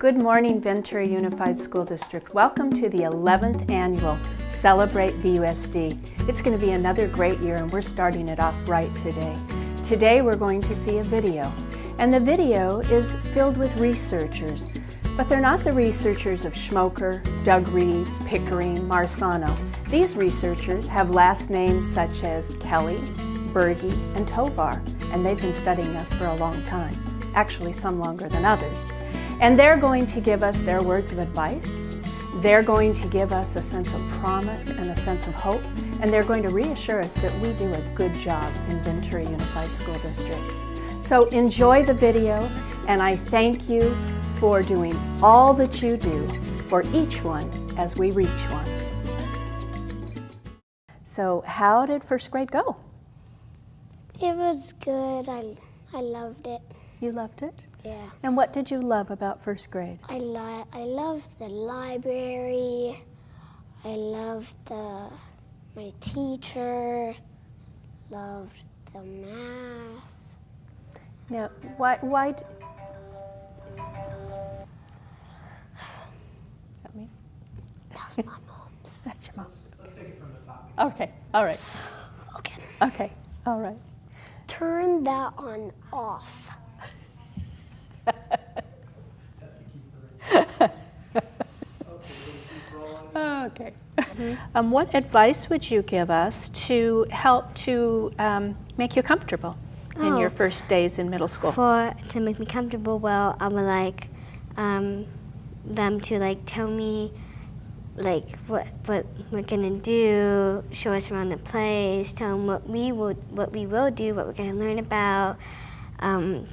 Good morning, Ventura Unified School District. Welcome to the 11th annual Celebrate VUSD. It's going to be another great year, and we're starting it off right today. Today we're going to see a video, and the video is filled with researchers, but they're not the researchers of Schmoker, Doug Reeves, Pickering, Marsano. These researchers have last names such as Kelly, Berge, and Tovar, and they've been studying us for a long time, actually some longer than others. And they're going to give us their words of advice. They're going to give us a sense of promise and a sense of hope, and they're going to reassure us that we do a good job in Ventura Unified School District. So enjoy the video, and I thank you for doing all that you do for each one as we reach one. So how did first grade go? It was good. I loved it. You loved it? Yeah. And what did you love about first grade? I loved the library. I loved my teacher. Loved the math. Now, why is that me? That's my mom's. That's your mom's. Let's take it from the top. Okay, all right. Okay. Okay, all right. Turn that on off. That's a keeper. Okay. What advice would you give us to help to make you comfortable in your first days in middle school? To make me comfortable, well, I would like them to tell me what we're gonna do, show us around the place, tell them what we will do, what we're gonna learn about,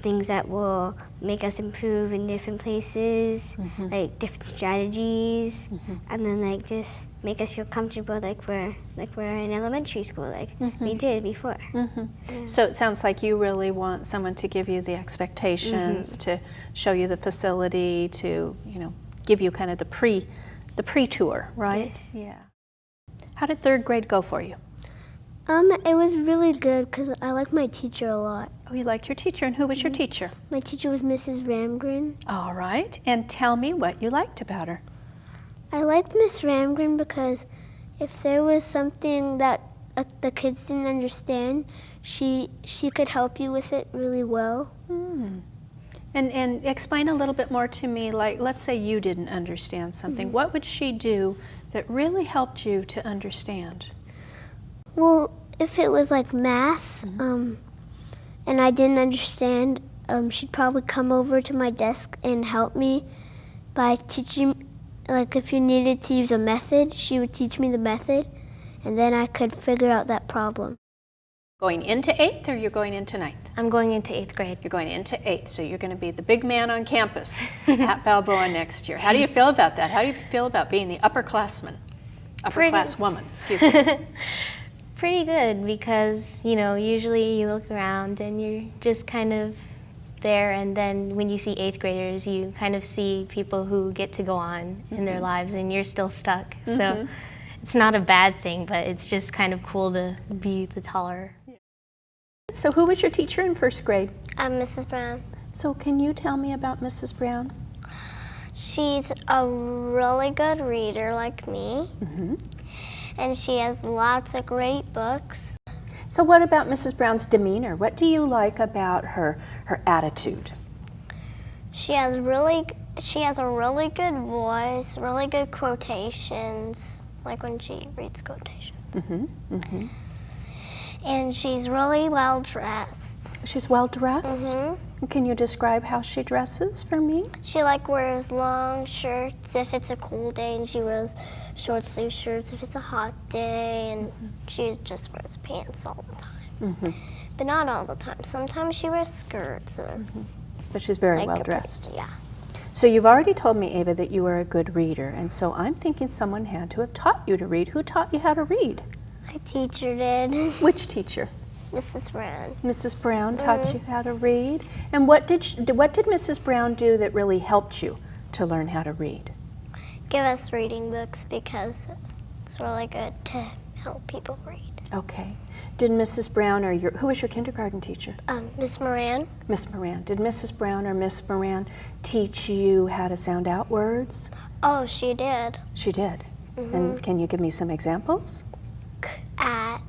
things that will make us improve in different places, like different strategies, and then just make us feel comfortable like we're in elementary school, we did before. Yeah. So it sounds like you really want someone to give you the expectations, to show you the facility, to give you kind of the pre-tour, right? Yes. Yeah. How did third grade go for you? It was really good because I like my teacher a lot. Oh, you liked your teacher, and who was your teacher? My teacher was Mrs. Ramgren. All right, and tell me what you liked about her. I liked Miss Ramgren because if there was something that the kids didn't understand, she could help you with it really well. And explain a little bit more to me, let's say you didn't understand something. What would she do that really helped you to understand? Well, if it was like math, and I didn't understand, she'd probably come over to my desk and help me by teaching, if you needed to use a method, she would teach me the method, and then I could figure out that problem. Going into 8th or you're going into 9th? I'm going into 8th grade. You're going into 8th, so you're going to be the big man on campus at Balboa next year. How do you feel about that? How do you feel about being the upperclassman? Upperclasswoman, excuse me. Pretty good, because usually you look around and you're just kind of there, and then when you see 8th graders, you kind of see people who get to go on in their lives, and you're still stuck. So it's not a bad thing, but it's just kind of cool to be the taller. So who was your teacher in first grade? Mrs. Brown. So can you tell me about Mrs. Brown? She's a really good reader like me, and she has lots of great books. So what about Mrs. Brown's demeanor? What do you like about her attitude? She has a really good voice, really good quotations, like when she reads quotations. And she's really well dressed. She's well dressed? Can you describe how she dresses for me? She wears long shirts if it's a cool day, and she wears short sleeve shirts if it's a hot day, and she just wears pants all the time. But not all the time. Sometimes she wears skirts. But she's very well dressed. Yeah. So you've already told me, Ava, that you were a good reader, and so I'm thinking someone had to have taught you to read. Who taught you how to read? My teacher did. Which teacher? Mrs. Brown. Mrs. Brown taught you how to read. And what did Mrs. Brown do that really helped you to learn how to read? Give us reading books because it's really good to help people read. Okay. Did Mrs. Brown or who was your kindergarten teacher? Miss Moran. Miss Moran. Did Mrs. Brown or Miss Moran teach you how to sound out words? Oh, she did. She did. And can you give me some examples? At.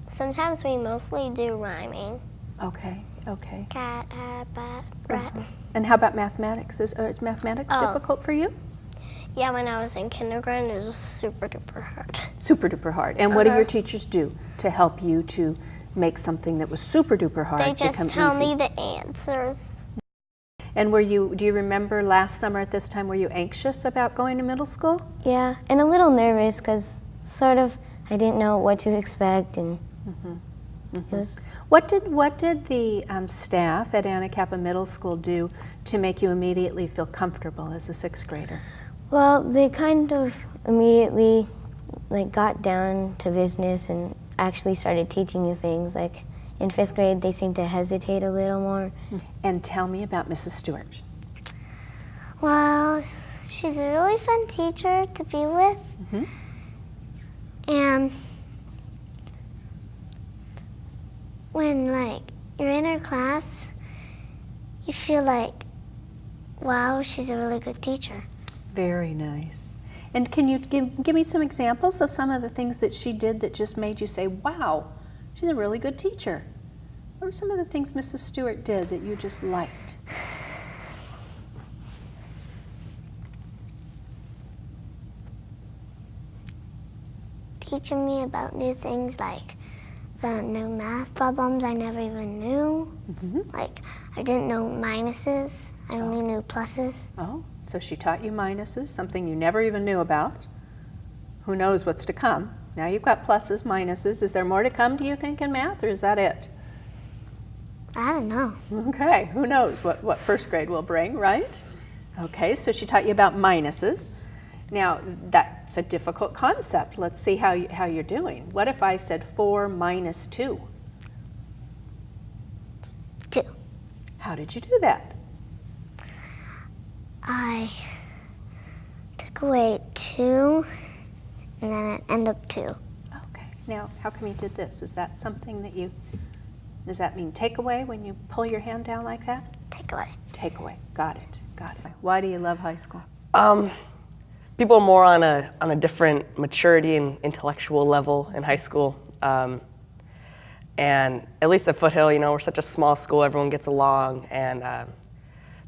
Sometimes we mostly do rhyming. Okay, okay. Cat, bat, rat. And how about mathematics? Is mathematics difficult for you? Yeah, when I was in kindergarten, it was super duper hard. Super duper hard. And what do your teachers do to help you to make something that was super duper hard They become just tell easy? me the answers. And do you remember last summer at this time, were you anxious about going to middle school? Yeah, and a little nervous because sort of I didn't know what to expect, and it was. What did the staff at Anacapa Middle School do to make you immediately feel comfortable as a sixth grader? Well, they kind of immediately got down to business and actually started teaching you things. Like in fifth grade, they seemed to hesitate a little more. And tell me about Mrs. Stewart. Well, she's a really fun teacher to be with. And when you're in her class, you feel like, wow, she's a really good teacher. Very nice. And can you give me some examples of some of the things that she did that just made you say, wow, she's a really good teacher? What were some of the things Mrs. Stewart did that you just liked? Teaching me about new things, like the new math problems I never even knew. Like, I didn't know minuses, I only knew pluses. Oh, so she taught you minuses, something you never even knew about. Who knows what's to come? Now you've got pluses, minuses. Is there more to come, do you think, in math, or is that it? I don't know. Okay, who knows what first grade will bring, right? Okay, so she taught you about minuses. Now, that's a difficult concept. Let's see how you're doing. What if I said 4 minus 2? 2. How did you do that? I took away 2, and then it ended up 2. Okay, now how come you did this? Is that something that does that mean take away when you pull your hand down like that? Take away. Take away, got it. Why do you love high school? People are more on a different maturity and intellectual level in high school. And at least at Foothill, we're such a small school, everyone gets along, and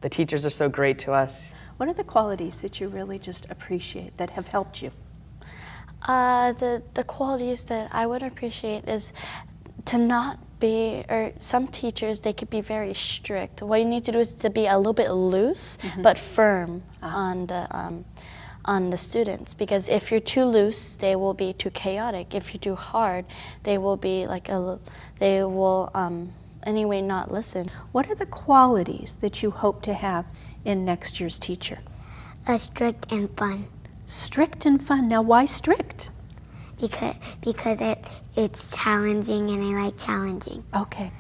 the teachers are so great to us. What are the qualities that you really just appreciate that have helped you? The qualities that I would appreciate is to not be, or some teachers, they could be very strict. What you need to do is to be a little bit loose, but firm on the students, because if you're too loose, they will be too chaotic. If you're too hard, they will be anyway not listen. What are the qualities that you hope to have in next year's teacher? Strict and fun. Strict and fun. Now, why strict? Because it's challenging, and I like challenging. Okay.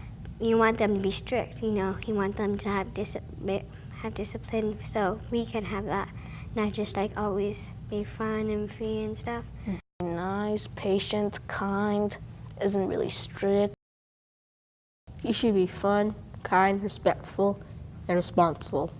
You want them to be strict, you want them to have discipline, so we can have that, not just always be fun and free and stuff. Nice, patient, kind, isn't really strict. You should be fun, kind, respectful, and responsible.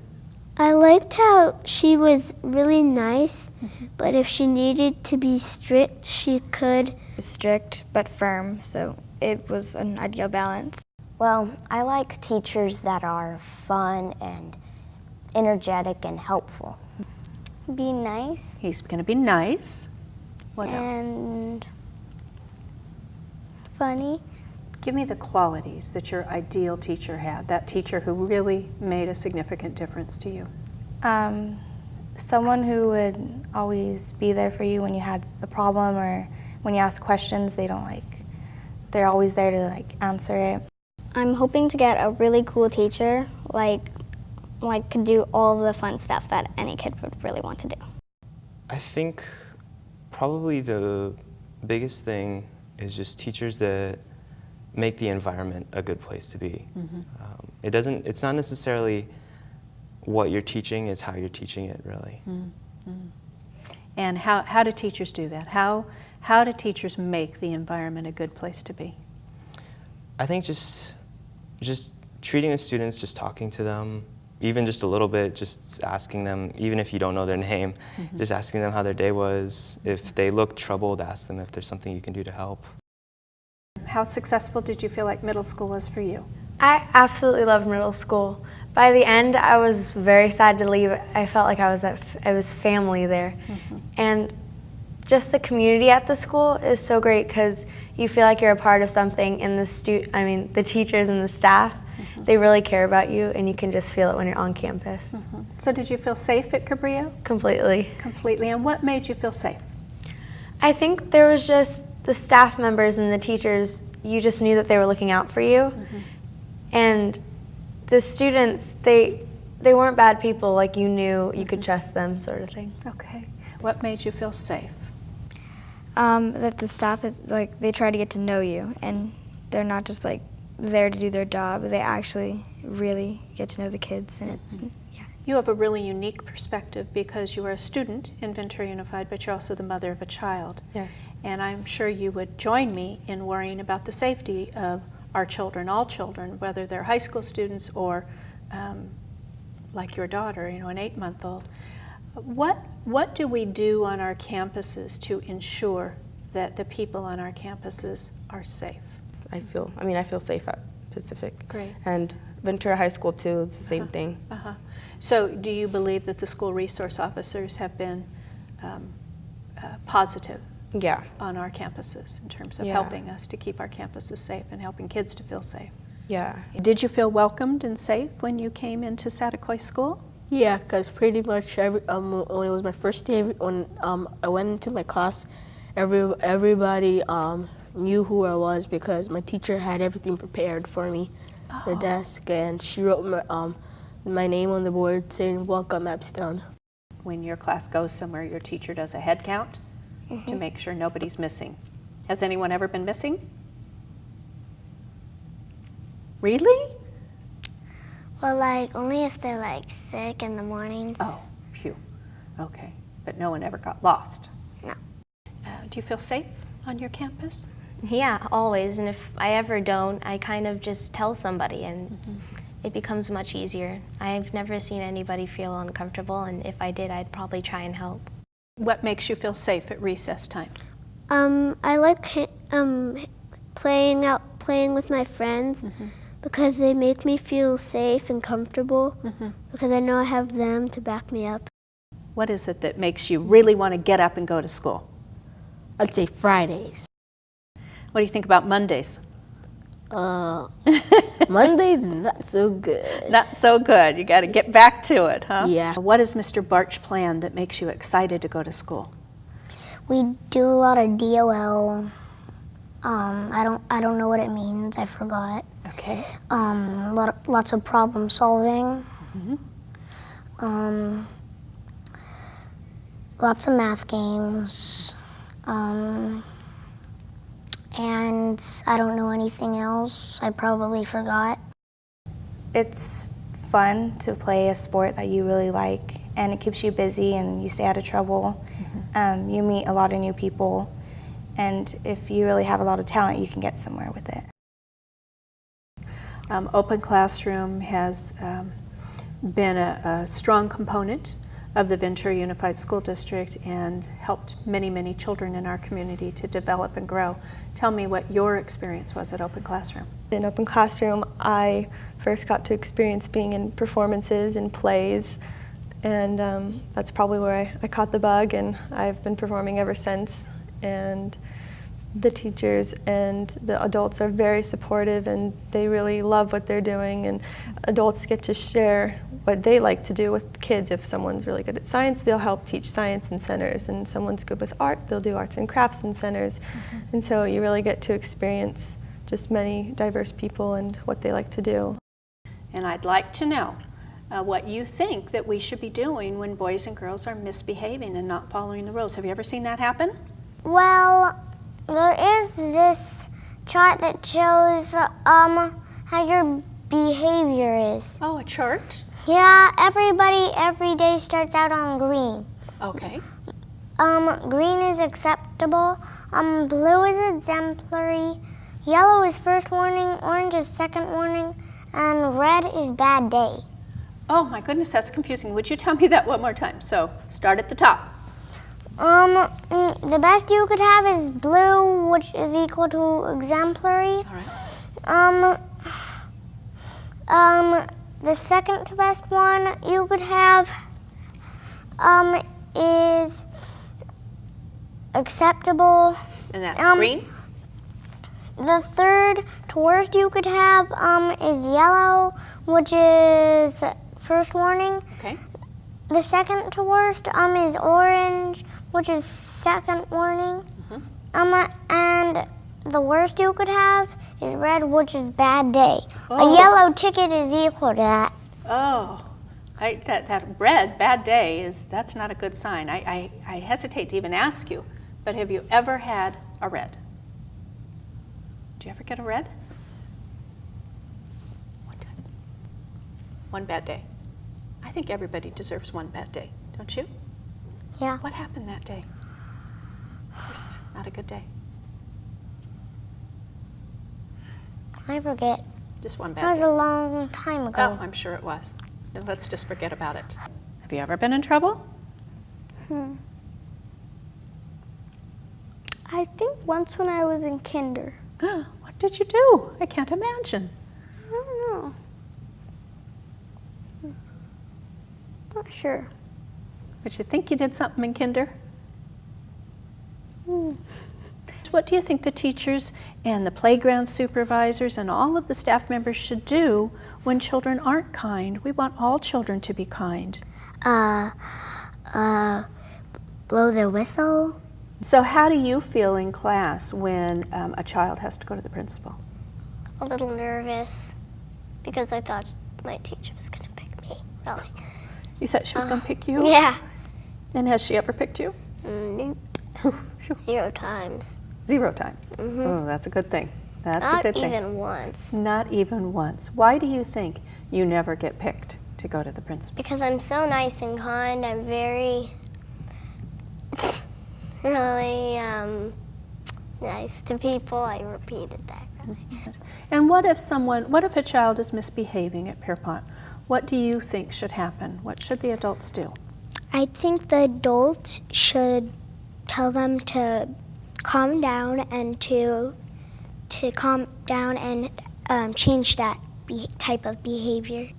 I liked how she was really nice, but if she needed to be strict, she could. Strict but firm, so it was an ideal balance. Well, I like teachers that are fun and energetic and helpful. Be nice. He's going to be nice. What else? And funny. Give me the qualities that your ideal teacher had, that teacher who really made a significant difference to you. Someone who would always be there for you when you had a problem, or when you ask questions, they're always there to answer it. I'm hoping to get a really cool teacher, could do all the fun stuff that any kid would really want to do. I think probably the biggest thing is just teachers that make the environment a good place to be. It's not necessarily what you're teaching, it's how you're teaching it, really. And how do teachers do that? How How do teachers make the environment a good place to be? I think just treating the students, just talking to them, even just a little bit, just asking them, even if you don't know their name, just asking them how their day was. If they look troubled, ask them if there's something you can do to help. How successful did you feel like middle school was for you? I absolutely loved middle school. By the end, I was very sad to leave. I felt like I was family there. And just the community at the school is so great because you feel like you're a part of something, and the teachers and the staff, they really care about you, and you can just feel it when you're on campus. So did you feel safe at Cabrillo? Completely. Completely. And what made you feel safe? I think there was just the staff members and the teachers, you just knew that they were looking out for you. And the students, they weren't bad people, like you knew you could trust them, sort of thing. Okay. What made you feel safe? That the staff is like, they try to get to know you, and they're not just like there to do their job. They actually really get to know the kids, and it's, yeah. You have a really unique perspective because you are a student in Ventura Unified, but you're also the mother of a child. Yes. And I'm sure you would join me in worrying about the safety of our children, all children, whether they're high school students or like your daughter, you know, an 8-month-old. What do we do on our campuses to ensure that the people on our campuses are safe? I feel safe at Pacific. Great. And Ventura High School too, it's the same thing. So do you believe that the school resource officers have been positive on our campuses in terms of helping us to keep our campuses safe and helping kids to feel safe? Yeah. Did you feel welcomed and safe when you came into Satakoy School? Yeah, because pretty much when it was my first day, when I went into my class, everybody knew who I was because my teacher had everything prepared for me, the desk, and she wrote my name on the board saying, "Welcome, Epstone." When your class goes somewhere, your teacher does a head count to make sure nobody's missing. Has anyone ever been missing? Really? Well, like, only if they're, like, sick in the mornings. Oh, phew. Okay. But no one ever got lost? No. Do you feel safe on your campus? Yeah, always. And if I ever don't, I kind of just tell somebody, and it becomes much easier. I've never seen anybody feel uncomfortable, and if I did, I'd probably try and help. What makes you feel safe at recess time? I like playing with my friends. Because they make me feel safe and comfortable, because I know I have them to back me up. What is it that makes you really want to get up and go to school? I'd say Fridays. What do you think about Mondays? Mondays, not so good. Not so good. You got to get back to it, huh? Yeah. What is Mr. Bart's plan that makes you excited to go to school? We do a lot of DOL. I don't know what it means. I forgot. Okay. Lots of problem solving. Lots of math games. And I don't know anything else. I probably forgot. It's fun to play a sport that you really like, and it keeps you busy and you stay out of trouble. You meet a lot of new people, and if you really have a lot of talent, you can get somewhere with it. Open Classroom has been a strong component of the Ventura Unified School District and helped many, many children in our community to develop and grow. Tell me what your experience was at Open Classroom. In Open Classroom, I first got to experience being in performances and plays, and that's probably where I caught the bug, and I've been performing ever since. And the teachers and the adults are very supportive, and they really love what they're doing, and adults get to share what they like to do with kids. If someone's really good at science, they'll help teach science in centers, and someone's good with art, they'll do arts and crafts in centers. And so you really get to experience just many diverse people and what they like to do. And I'd like to know what you think that we should be doing when boys and girls are misbehaving and not following the rules. Have you ever seen that happen? Well, there is this chart that shows how your behavior is. Oh, a chart? Yeah, everybody every day starts out on green. Okay. Green is acceptable. Blue is exemplary. Yellow is first warning. Orange is second warning. And red is bad day. Oh my goodness, that's confusing. Would you tell me that one more time? So start at the top. The best you could have is blue, which is equal to exemplary. All right. The second to best one you could have is acceptable. And that's green? The third to worst you could have is yellow, which is first warning. Okay. The second to worst is orange, which is second warning. And the worst you could have is red, which is bad day. Oh. A yellow ticket is equal to that. Oh, that red, bad day, that's not a good sign. I hesitate to even ask you, but have you ever had a red? Do you ever get a red? One time. One bad day. I think everybody deserves one bad day, don't you? Yeah. What happened that day? Just not a good day. I forget. Just one bad That was day. a long time ago. Oh, I'm sure it was. Let's just forget about it. Have you ever been in trouble? I think once when I was in kinder. What did you do? I can't imagine. I don't know. Not sure. But you think you did something in kinder? What do you think the teachers and the playground supervisors and all of the staff members should do when children aren't kind? We want all children to be kind. Blow their whistle. So how do you feel in class when a child has to go to the principal? A little nervous because I thought my teacher was going to pick me. Really. You said she was going to pick you? Yeah. And has she ever picked you? Nope. 0 times. 0 times. Oh, that's a good thing. That's a good thing. Not even once. Not even once. Why do you think you never get picked to go to the principal? Because I'm so nice and kind. I'm very, really nice to people. I repeated that. Really. And what if a child is misbehaving at Pierpont? What do you think should happen? What should the adults do? I think the adults should tell them to calm down and to calm down and change that type of behavior.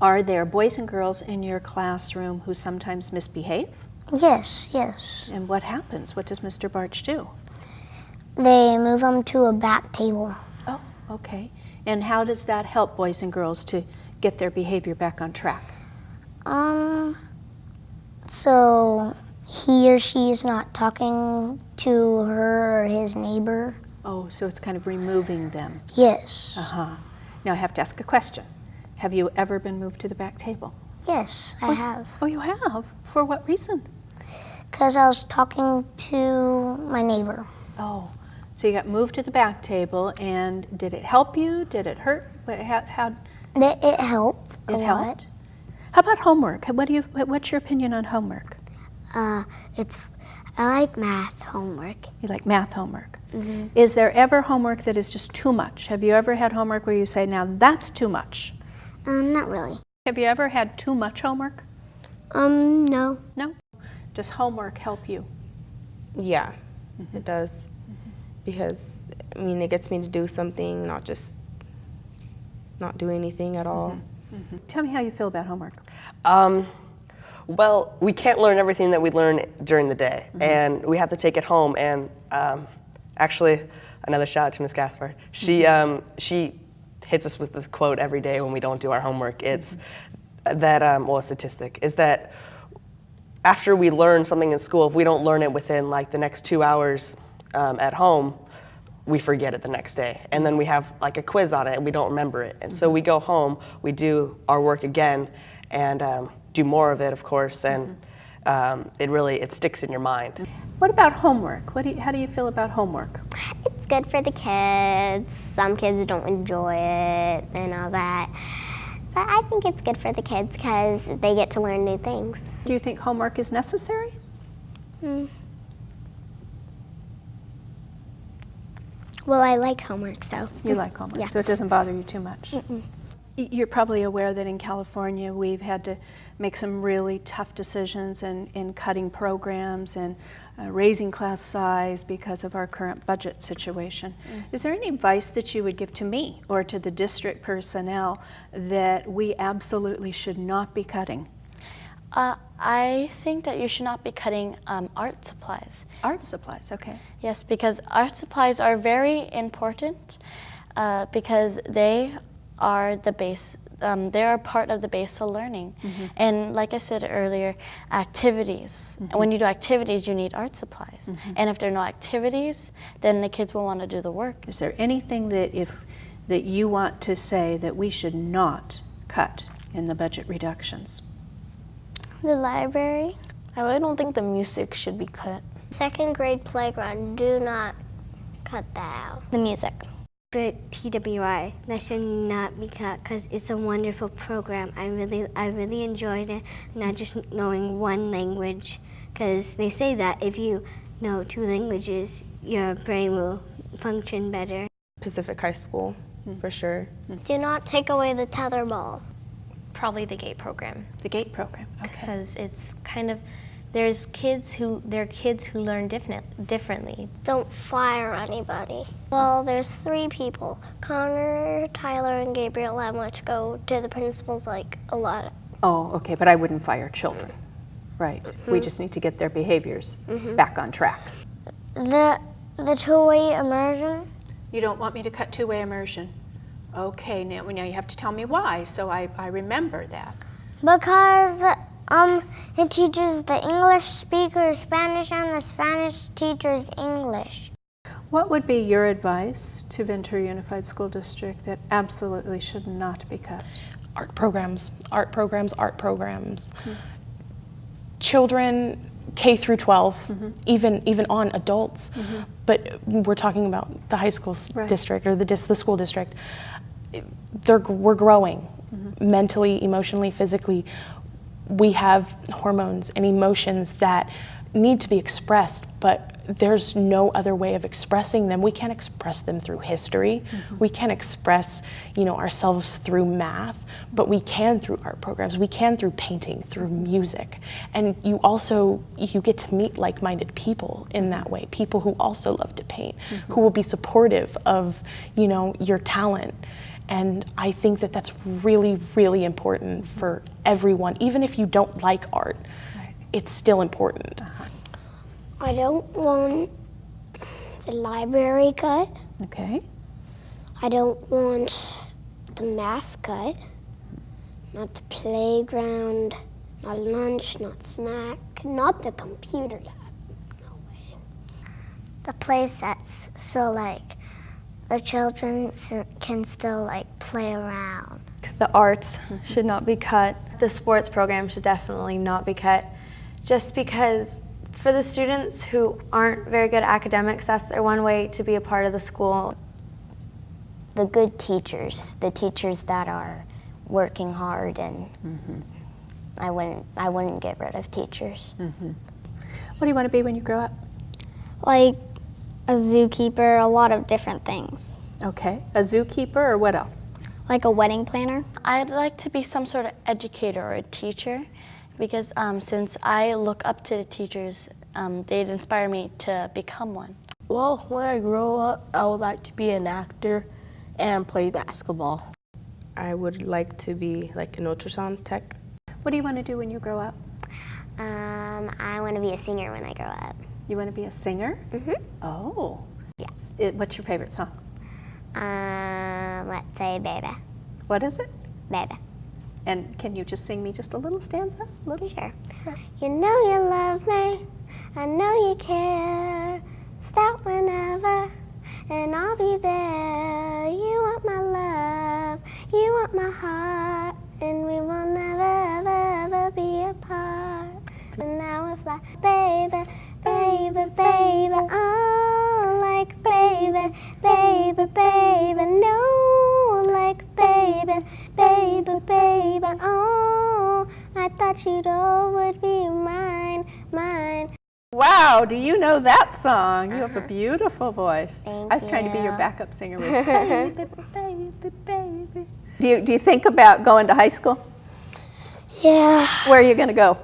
Are there boys and girls in your classroom who sometimes misbehave? Yes, yes. And what happens? What does Mr. Barch do? They move them to a back table. Oh, okay. And how does that help boys and girls to get their behavior back on track? So he or she is not talking to her or his neighbor. Oh, so it's kind of removing them. Yes. Now I have to ask a question. Have you ever been moved to the back table? Yes, I have. Oh, you have? For what reason? Because I was talking to my neighbor. Oh, so you got moved to the back table, and did it help you? Did it hurt? How It helped a lot. Helped? How about homework? What's your opinion on homework? I like math homework. You like math homework. Mm-hmm. Is there ever homework that is just too much? Have you ever had homework where you say, now that's too much? Not really. Have you ever had too much homework? No. No? Does homework help you? Yeah, it does. Because, I mean, it gets me to do something, not just not do anything at all. Tell me how you feel about homework. Well, we can't learn everything that we learn during the day, and we have to take it home. And actually, another shout out to Ms. Gaspard. She hits us with this quote every day when we don't do our homework. It's that, a statistic, is that after we learn something in school, if we don't learn it within like the next 2 hours at home, we forget it the next day. And then we have like a quiz on it and we don't remember it. And so we go home, we do our work again, and do more of it, of course, and it sticks in your mind. What about homework? How do you feel about homework? It's good for the kids. Some kids don't enjoy it and all that. But I think it's good for the kids because they get to learn new things. Do you think homework is necessary? Well, I like homework, so. You like homework, Yeah. so it doesn't bother you too much. You're probably aware that in California we've had to make some really tough decisions in cutting programs and raising class size because of our current budget situation. Is there any advice that you would give to me or to the district personnel that we absolutely should not be cutting? I think that you should not be cutting art supplies. Art supplies, okay. Yes, because art supplies are very important because they are the base. They are part of the base of learning. And like I said earlier, activities. And when you do activities, you need art supplies. And if there are no activities, then the kids will want to do the work. Is there anything that that you want to say that we should not cut in the budget reductions? The library. I really don't think the music should be cut. Second grade playground, do not cut that out. The music. But TWI, that should not be cut because it's a wonderful program. I really enjoyed it, not just knowing one language, because they say that if you know 2 languages, your brain will function better. Pacific High School, for sure. Do not take away the tetherball. Probably the GATE program. The GATE program, okay. Because it's kind of, there are kids who learn differently. Don't fire anybody. Well, there's 3 people. Connor, Tyler, and Gabriel, which go to the principal's like a lot. Oh, okay, but I wouldn't fire children. Right. We just need to get their behaviors back on track. The two-way immersion. You don't want me to cut two-way immersion? Okay, now you have to tell me why, so I remember that. Because it teaches the English speakers Spanish and the Spanish teachers English. What would be your advice to Ventura Unified School District that absolutely should not be cut? Art programs, art programs, art programs. Children K through 12, even on adults, but we're talking about the high school district or the school district. We're growing mentally, emotionally, physically. We have hormones and emotions that need to be expressed, but there's no other way of expressing them. We can't express them through history. We can't express, ourselves through math, but we can through art programs. We can through painting, through music. And you get to meet like-minded people in that way, people who also love to paint, who will be supportive of, your talent. And I think that that's really, really important for everyone. Even if you don't like art, it's still important. I don't want the library cut. Okay. I don't want the math cut. Not the playground, not lunch, not snack, not the computer lab. No way. The play sets, so the children can still play around. The arts should not be cut. The sports program should definitely not be cut, just because for the students who aren't very good at academics, that's their one way to be a part of the school. The good teachers, the teachers that are working hard, and I wouldn't get rid of teachers. What do you want to be when you grow up? Like a zookeeper, a lot of different things. Okay, a zookeeper or what else? Like a wedding planner. I'd like to be some sort of educator or a teacher because since I look up to the teachers, they'd inspire me to become one. Well, when I grow up, I would like to be an actor and play basketball. I would like to be like an ultrasound tech. What do you want to do when you grow up? I want to be a singer when I grow up. You want to be a singer? Oh. Yes. What's your favorite song? Let's say Baby. What is it? Baby. And can you just sing me just a little stanza? Sure. You know you love me, I know you care. Start whenever, and I'll be there. You want my love, you want my heart, and we will never, ever, ever be apart. And now we fly, baby, baby, baby, oh, like baby, baby, baby, no, like baby, baby, baby, oh, I thought you'd all would be mine, mine. Wow, do you know that song? You have a beautiful voice. Thank I was trying to be your you. backup singer. With baby, baby, baby. Do you think about going to high school? Yeah. Where are you going to go?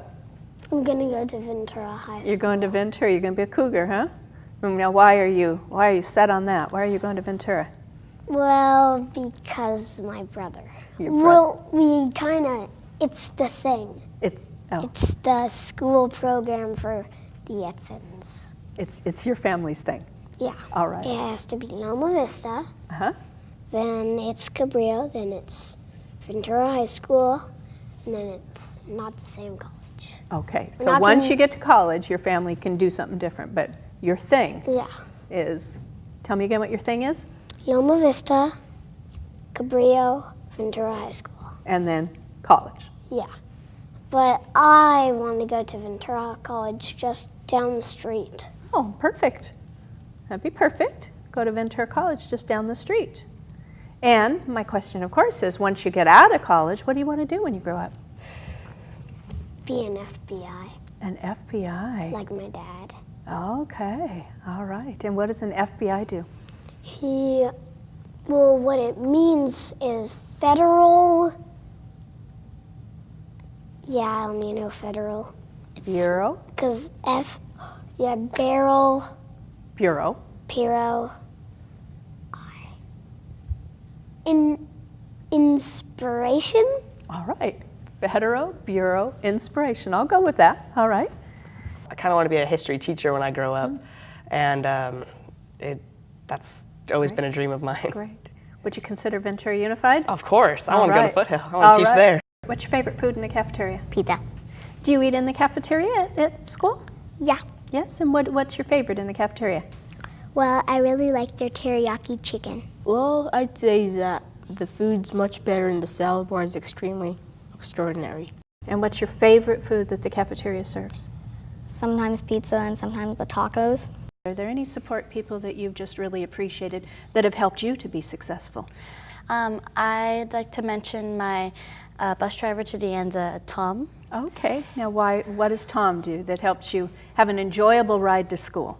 I'm gonna go to Ventura High School. You're going to Ventura. You're going to be a cougar, huh? Now, why are you set on that? Why are you going to Ventura? Well, because my brother. Your brother. Well, we kind of, it's the thing. Oh. It's the school program for the Etsons. It's your family's thing. Yeah. All right. It has to be Loma Vista. Uh-huh. Then it's Cabrillo. Then it's Ventura High School. And then it's not the same college. Okay, so once you get to college, your family can do something different, but your thing is, tell me again what your thing is? Loma Vista, Cabrillo, Ventura High School. And then college. Yeah. But I want to go to Ventura College just down the street. Oh, perfect. That'd be perfect. Go to Ventura College just down the street. And my question, of course, is once you get out of college, what do you want to do when you grow up? Be an FBI. An FBI? Like my dad. Okay, all right. And what does an FBI do? Well, what it means is federal. Yeah, I only know federal. Bureau? Because barrel. Bureau. Bureau. Inspiration? All right. Federal Bureau Inspiration. I'll go with that. All right. I kind of want to be a history teacher when I grow up, and that's always been a dream of mine. Great. Would you consider Ventura Unified? Of course. I All want to go right. to Foothill. I want to teach there. What's your favorite food in the cafeteria? Pizza. Do you eat in the cafeteria at school? Yeah. Yes, and what's your favorite in the cafeteria? Well, I really like their teriyaki chicken. Well, I'd say that the food's much better and the salad bar is extremely extraordinary. And what's your favorite food that the cafeteria serves? Sometimes pizza and sometimes the tacos. Are there any support people that you've just really appreciated that have helped you to be successful? I'd like to mention my bus driver to De Anza, Tom. Okay. Now, what does Tom do that helps you have an enjoyable ride to school?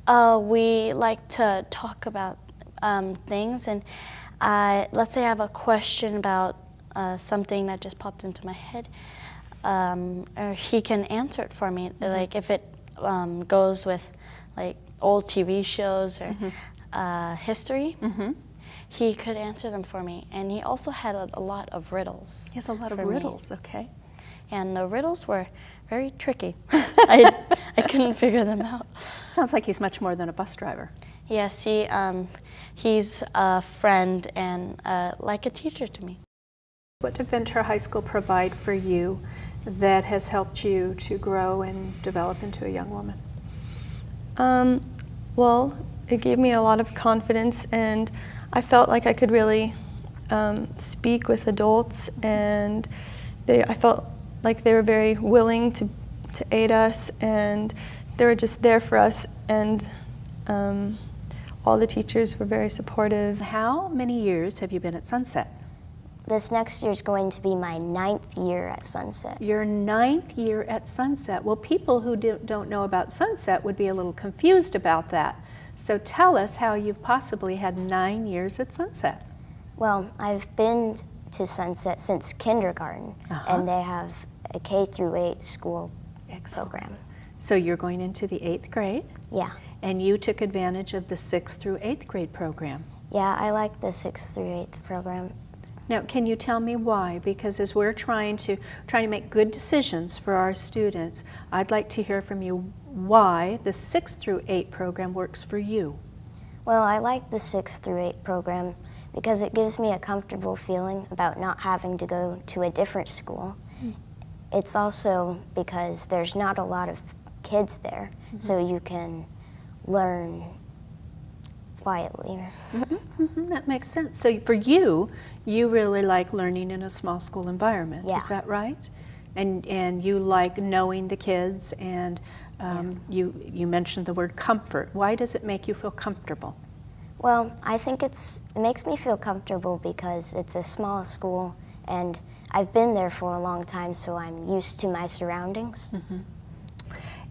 We like to talk about things, and let's say I have a question about something that just popped into my head, or he can answer it for me. Mm-hmm. Like if it goes with like old TV shows or history, he could answer them for me. And he also had a lot of riddles. He has a lot of riddles, okay. And the riddles were very tricky. I couldn't figure them out. Sounds like he's much more than a bus driver. Yes, he's a friend and like a teacher to me. What did Ventura High School provide for you that has helped you to grow and develop into a young woman? Well, it gave me a lot of confidence, and I felt like I could really speak with adults, and I felt like they were very willing to aid us, and they were just there for us, and all the teachers were very supportive. How many years have you been at Sunset? This next year is going to be my 9th year at Sunset. Your 9th year at Sunset. Well, people who don't know about Sunset would be a little confused about that. So tell us how you've possibly had 9 years at Sunset. Well, I've been to Sunset since kindergarten, and they have a K through 8 school program. So you're going into the 8th grade? Yeah. And you took advantage of the 6th through 8th grade program? Yeah, I like the 6th through 8th program. Now, can you tell me why? Because as we're trying to make good decisions for our students, I'd like to hear from you why the 6th through 8 program works for you. Well, I like the 6th through 8 program because it gives me a comfortable feeling about not having to go to a different school. It's also because there's not a lot of kids there, so you can learn quietly. That makes sense. So for you, you really like learning in a small school environment, Yeah. is that right? And you like knowing the kids, and you mentioned the word comfort. Why does it make you feel comfortable? Well, I think it makes me feel comfortable because it's a small school, and I've been there for a long time, so I'm used to my surroundings.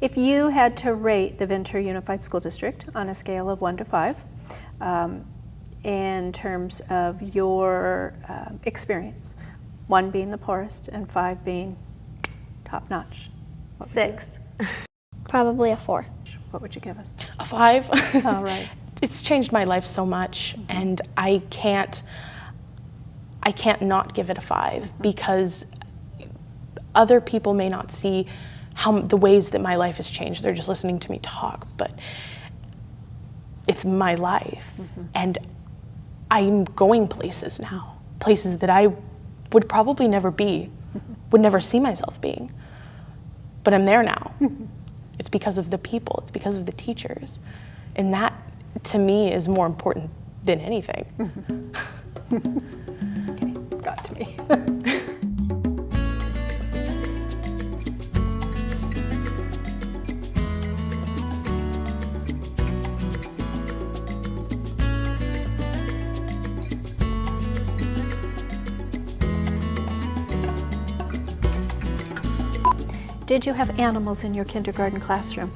If you had to rate the Ventura Unified School District on a scale of 1 to 5, in terms of your experience, 1 being the poorest and 5 being top notch, 6. Probably a 4. What would you give us? A 5. All right. It's changed my life so much, and I can't not give it a 5 because other people may not see the ways that my life has changed. They're just listening to me talk, but it's my life, and I'm going places now, places that I would probably never be, would never see myself being, but I'm there now. It's because of the people, it's because of the teachers, and that to me is more important than anything. Okay, got to me. Did you have animals in your kindergarten classroom?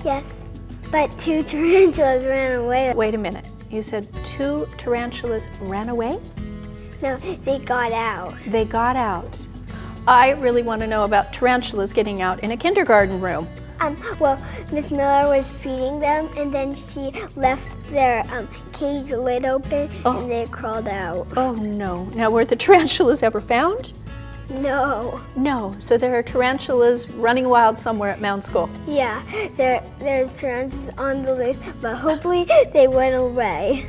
Yes, but 2 tarantulas ran away. Wait a minute. You said 2 tarantulas ran away? No, they got out. They got out. I really want to know about tarantulas getting out in a kindergarten room. Well, Miss Miller was feeding them, and then she left their cage lid open, and they crawled out. Oh no. Now, were the tarantulas ever found? No. No. So there are tarantulas running wild somewhere at Mound School. Yeah, there's tarantulas on the loose, but hopefully they went away.